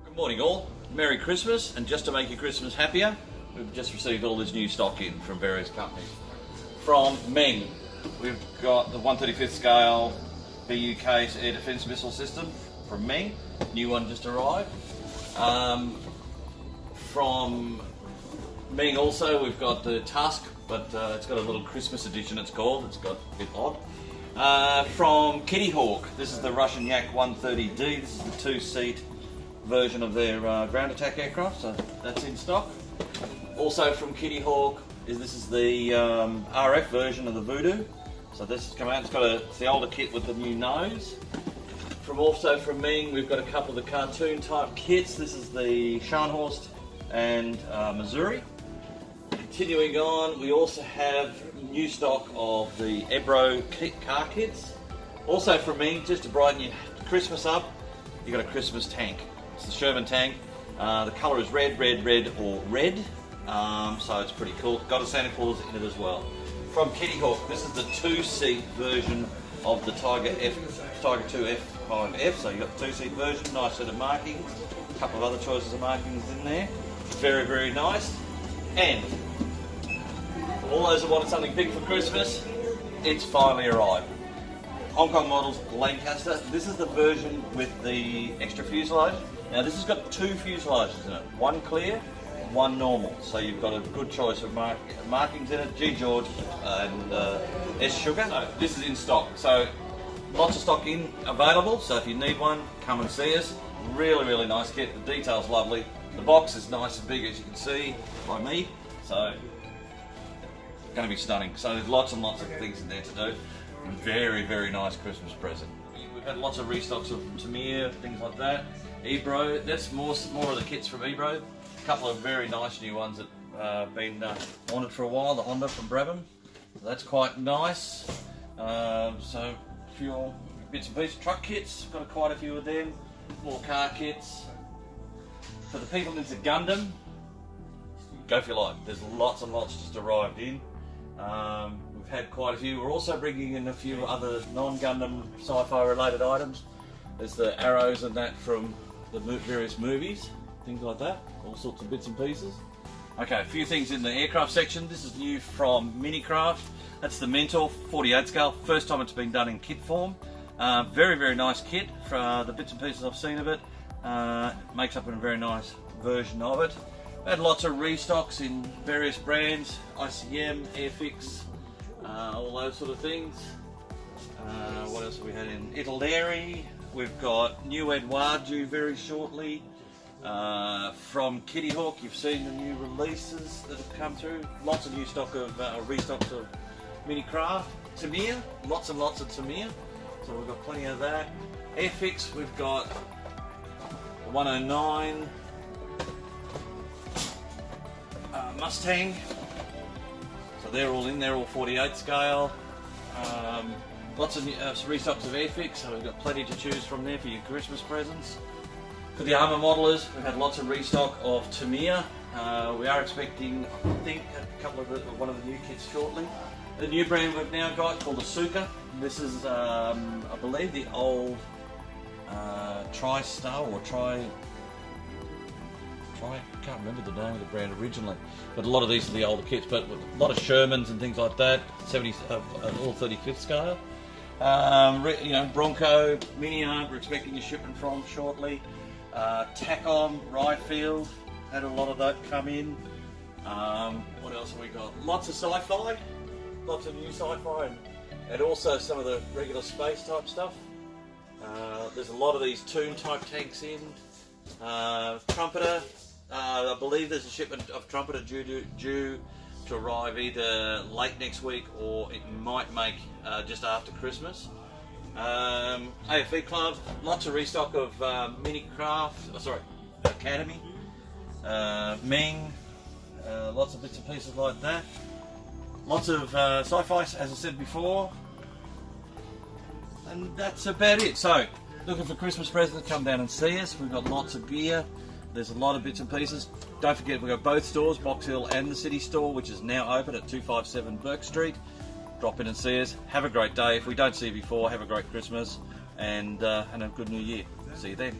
Good morning all, Merry Christmas, and just to make your Christmas happier, we've just received all this new stock in from various companies. From Meng, we've got the 1/35th scale BUK air defence missile system from Meng, new one just arrived. From Meng also we've got the Tusk, but it's got a little Christmas edition it's called, it's got a bit odd. From Kitty Hawk, this is the Russian Yak 130D, this is the two-seat version of their ground attack aircraft, so that's in stock. Also from Kitty Hawk, this is the RF version of the Voodoo, so this has come out, it's the older kit with the new nose. From Meng, we've got a couple of the cartoon type kits, this is the Scharnhorst and Missouri. Continuing on, we also have new stock of the Ebro car kits. Also from Meng, just to brighten your Christmas up, you've got a Christmas tank. It's the Sherman tank. The colour is red, or red, so it's pretty cool. Got a Santa Claus in it as well. From Kitty Hawk, this is the two-seat version of the Tiger 2 F5F, so you've got the two-seat version, nice set of markings, a couple of other choices of markings in there. Very, very nice. And for all those that wanted something big for Christmas, it's finally arrived. Hong Kong models Lancaster. This is the version with the extra fuselage. Now this has got two fuselages in it, one clear, one normal. So you've got a good choice of markings in it, G George and S Sugar. So this is in stock. So lots of stock available, so if you need one, come and see us. Really, really nice kit, the detail's lovely. The box is nice and big as you can see by me, so going to be stunning. So there's lots and lots of things in there to do. Very, very nice Christmas present. We've had lots of restocks of Tamir, things like that. Ebro, that's more of the kits from Ebro. A couple of very nice new ones that have been wanted for a while, the Honda from Brabham. That's quite nice. So a few bits and pieces. Truck kits, got quite a few of them. More car kits. For the people into Gundam, go for your life. There's lots and lots just arrived in. We've had quite a few. We're also bringing in a few other non-Gundam sci-fi related items. There's the arrows and that from the various movies, things like that, all sorts of bits and pieces. Okay, a few things in the aircraft section. This is new from Minicraft. That's the Mentor 48 scale, first time it's been done in kit form. Very, very nice kit for the bits and pieces I've seen of it. Makes up in a very nice version of it. We had lots of restocks in various brands, ICM, Airfix, all those sort of things. What else have we had in Italeri? We've got new Edouard due very shortly. From Kitty Hawk, you've seen the new releases that have come through. Lots of new stock of restocks of Minicraft. Tamir, lots and lots of Tamir. So we've got plenty of that. Airfix, we've got the 109. Mustang, so they're all in, they're all 48 scale. Lots of restocks of Airfix, so we've got plenty to choose from there for your Christmas presents. For the armour modelers, we've had lots of restock of Tamir. We are expecting, I think, a couple of one of the new kits shortly. The new brand we've now got called Asuka. This is, I believe, the old TriStar or I can't remember the name of the brand originally, but a lot of these are the older kits, but a lot of Shermans and things like that, all 35th scale. Bronco, Mini-Arm, we're expecting a shipment from shortly. Tacom, Ryefield, had a lot of that come in. What else have we got? Lots of sci-fi, lots of new sci-fi, and also some of the regular space type stuff. There's a lot of these Toon type tanks in. Trumpeter, I believe there's a shipment of Trumpeter due to arrive either late next week or it might make just after Christmas. AFV Club, lots of restock of Academy, Meng, lots of bits and pieces like that. Lots of sci-fi, as I said before. And that's about it. So, looking for Christmas presents, come down and see us. We've got lots of gear. There's a lot of bits and pieces. Don't forget, we've got both stores, Box Hill and the City Store, which is now open at 257 Burke Street. Drop in and see us. Have a great day. If we don't see you before, have a great Christmas and a good New Year. See you then.